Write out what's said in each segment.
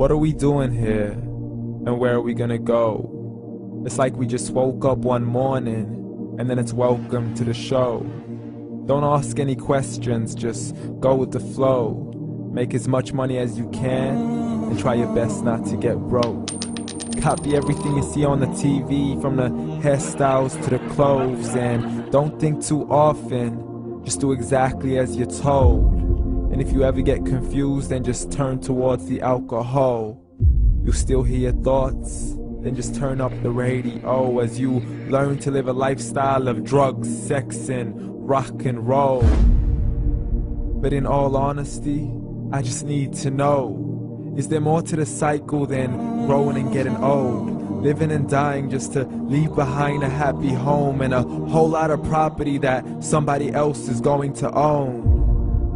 What are we doing here? And where are we gonna go? It's like we just woke up one morning, and then it's welcome to the show. Don't ask any questions, just go with the flow. Make as much money as you can, and try your best not to get broke. Copy everything you see on the TV, from the hairstyles to the clothes, and don't think too often, just do exactly as you're told. And if you ever get confused, then just turn towards the alcohol. You'll still hear your thoughts, then just turn up the radio as you learn to live a lifestyle of drugs, sex, and rock and roll. But in all honesty, I just need to know, is there more to the cycle than growing and getting old? Living and dying just to leave behind a happy home and a whole lot of property that somebody else is going to own.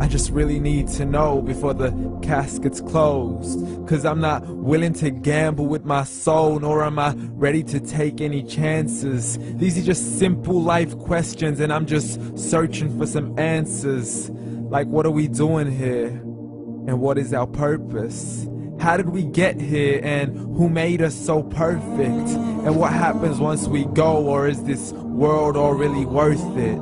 I just really need to know before the casket's closed, 'cause I'm not willing to gamble with my soul, nor am I ready to take any chances. These are just simple life questions, and I'm just searching for some answers. Like, what are we doing here? And what is our purpose? How did we get here, and who made us so perfect? And what happens once we go, or is this world all really worth it?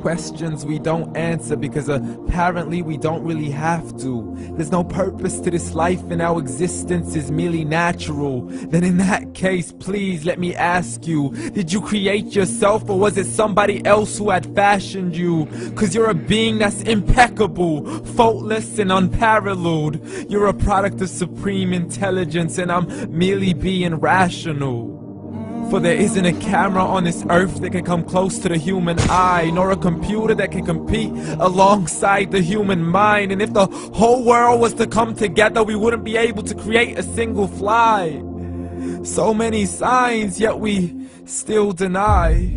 Questions we don't answer because apparently we don't really have to. There's no purpose to this life and our existence is merely natural. Then in that case, please let me ask you, did you create yourself, or was it somebody else who had fashioned you? 'Cause you're a being that's impeccable, faultless and unparalleled. You're a product of supreme intelligence, and I'm merely being rational. For there isn't a camera on this earth that can come close to the human eye, nor a computer that can compete alongside the human mind. And if the whole world was to come together, we wouldn't be able to create a single fly. So many signs, yet we still deny.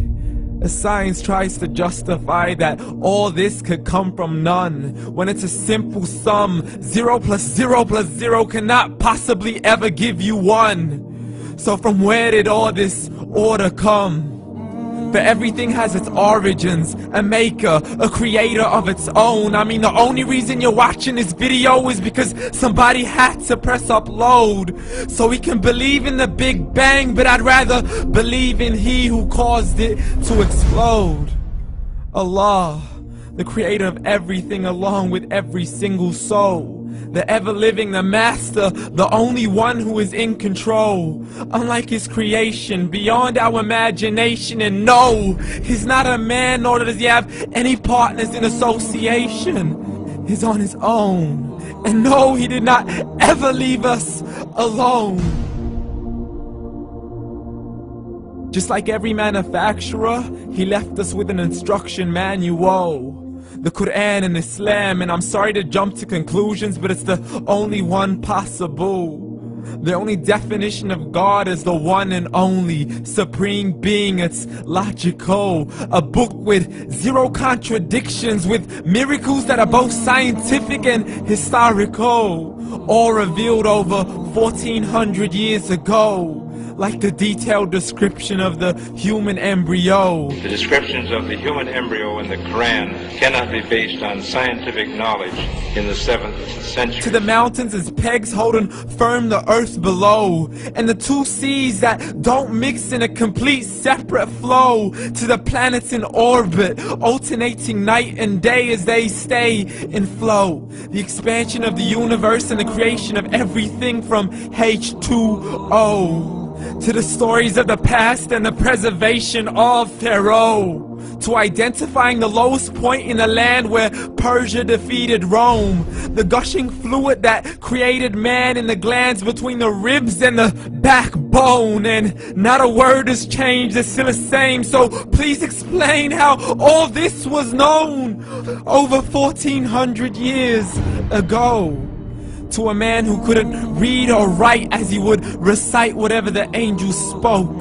As science tries to justify that all this could come from none, when it's a simple sum. 0 plus 0 plus 0 cannot possibly ever give you 1. So from where did all this order come? For everything has its origins, a maker, a creator of its own. I mean, the only reason you're watching this video is because somebody had to press upload. So we can believe in the Big Bang, but I'd rather believe in He who caused it to explode. Allah, the creator of everything, along with every single soul. The ever-living, the master, the only one who is in control. Unlike his creation, beyond our imagination. And no, he's not a man, nor does he have any partners in association. He's on his own. And no, he did not ever leave us alone. Just like every manufacturer, he left us with an instruction manual. The Quran and Islam, and I'm sorry to jump to conclusions, but it's the only one possible. The only definition of God is the one and only supreme being. It's logical, a book with 0 contradictions, with miracles that are both scientific and historical, all revealed over 1400 years ago. Like the detailed description of the human embryo. The descriptions of the human embryo in the Quran cannot be based on scientific knowledge in the 7th century. To the mountains as pegs holding firm the earth below, and the 2 seas that don't mix in a complete separate flow. To the planets in orbit, alternating night and day as they stay in flow. The expansion of the universe and the creation of everything from H2O. To the stories of the past and the preservation of Pharaoh. To identifying the lowest point in the land where Persia defeated Rome. The gushing fluid that created man in the glands between the ribs and the backbone. And not a word has changed, it's still the same. So please explain how all this was known over 1400 years ago. To a man who couldn't read or write, as he would recite whatever the angels spoke.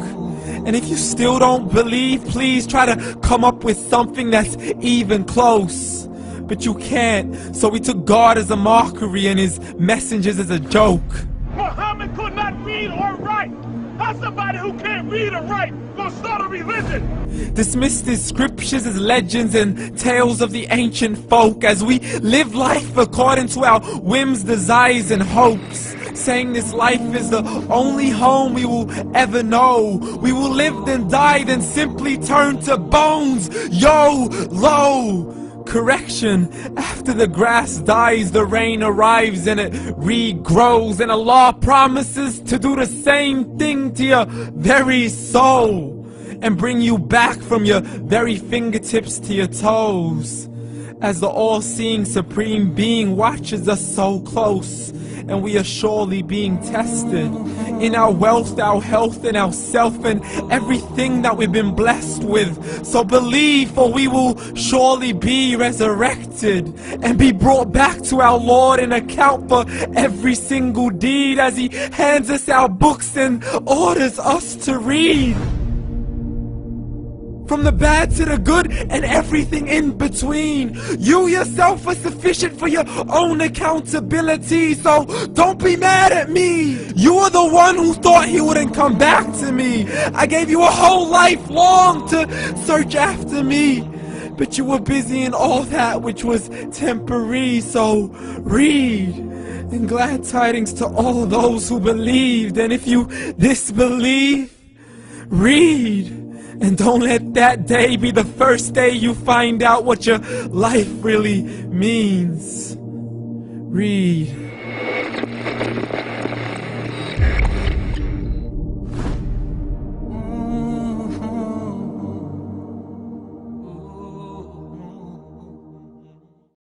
And if you still don't believe, please try to come up with something that's even close. But you can't, so we took God as a mockery and his messengers as a joke. Muhammad could not read or write. How's somebody who can't read or write gonna start a religion? Dismissed his scriptures as legends and tales of the ancient folk, as we live life according to our whims, desires, and hopes. saying this life is the only home we will ever know. We will live then die, then simply turn to bones. YOLO! Correction, after the grass dies, the rain arrives and it regrows, and Allah promises to do the same thing to your very soul and bring you back from your very fingertips to your toes, as the all-seeing supreme being watches us so close, and we are surely being tested in our wealth, our health, and our self, and everything that we've been blessed with. So believe, for we will surely be resurrected and be brought back to our Lord and account for every single deed, as He hands us our books and orders us to read. From the bad to the good and everything in between. You yourself are sufficient for your own accountability, so don't be mad at me. You are the one who thought He wouldn't come back to me. I gave you a whole life long to search after me, but you were busy in all that which was temporary. So read, and glad tidings to all those who believed. And if you disbelieve, read. And don't let that day be the first day you find out what your life really means. Read.